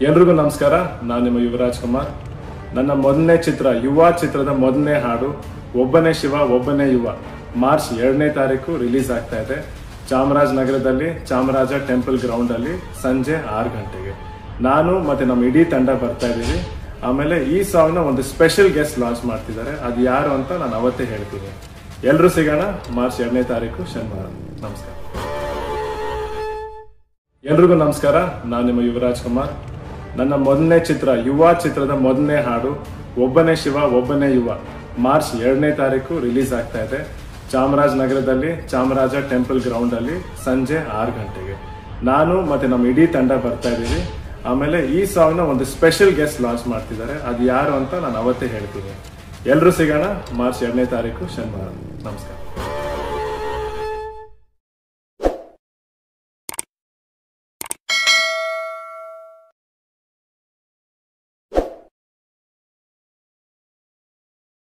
ಎಲ್ರಿಗೂ ನಮಸ್ಕಾರ. ನಾನು ನಿಮ್ಮ ಯುವರಾಜ್ ಕುಮಾರ್. ನನ್ನ ಮೊದಲನೇ ಚಿತ್ರ ಯುವ ಚಿತ್ರದ ಮೊದಲನೇ ಹಾಡು ಒಬ್ಬನೇ ಶಿವ ಒಬ್ಬನೇ ಯುವ ಮಾರ್ಚ್ 2ನೇ ತಾರೀಕು ರಿಲೀಸ್ ಆಗ್ತಾ ಇದೆ. ಚಾಮರಾಜನಗರದಲ್ಲಿ ಚಾಮರಾಜ ಟೆಂಪಲ್ ಗ್ರೌಂಡ್ ಅಲ್ಲಿ ಸಂಜೆ 6 ಗಂಟೆಗೆ ನಾನು ಮತ್ತೆ ನಮ್ಮ ಇಡೀ ತಂಡ ಬರ್ತಾ ಇದೀವಿ. ಆಮೇಲೆ ಈ ಸಾಂಗ್ ನ ಒಂದು ಸ್ಪೆಷಲ್ ಗೆಸ್ಟ್ ಲಾಂಚ್ ಮಾಡ್ತಿದ್ದಾರೆ. ಅದು ಯಾರು ಅಂತ ನಾನು ಅವತ್ತೇ ಹೇಳ್ತೀನಿ. ಎಲ್ರೂ ಸಿಗೋಣ ಮಾರ್ಚ್ 2ನೇ ತಾರೀಕು ಶನಿವಾರ. ನಮಸ್ಕಾರ. ಎಲ್ರಿಗೂ ನಮಸ್ಕಾರ. ನಾನು ನಿಮ್ಮ ಯುವರಾಜ್ ಕುಮಾರ್. ನನ್ನ ಮೊದಲನೇ ಚಿತ್ರ ಯುವ ಚಿತ್ರದ ಮೊದಲನೇ ಹಾಡು ಒಬ್ಬನೇ ಶಿವ ಒಬ್ಬನೇ ಯುವ ಮಾರ್ಚ್ 2ನೇ ತಾರೀಕು ರಿಲೀಸ್ ಆಗ್ತಾ ಇದೆ. ಚಾಮರಾಜನಗರದಲ್ಲಿ ಚಾಮರಾಜ ಟೆಂಪಲ್ ಗ್ರೌಂಡ್ ಅಲ್ಲಿ ಸಂಜೆ 6 ಗಂಟೆಗೆ ನಾನು ಮತ್ತೆ ನಮ್ಮ ಇಡೀ ತಂಡ ಬರ್ತಾ ಇದೀವಿ. ಆಮೇಲೆ ಈ ಸಾಂಗ್ ನ ಒಂದು ಸ್ಪೆಷಲ್ ಗೆಸ್ಟ್ ಲಾಂಚ್ ಮಾಡ್ತಿದ್ದಾರೆ. ಅದು ಯಾರು ಅಂತ ನಾನು ಅವತ್ತೇ ಹೇಳ್ತೀನಿ. ಎಲ್ರೂ ಸಿಗೋಣ ಮಾರ್ಚ್ 2ನೇ ತಾರೀಕು ಶನಿವಾರ. ನಮಸ್ಕಾರ.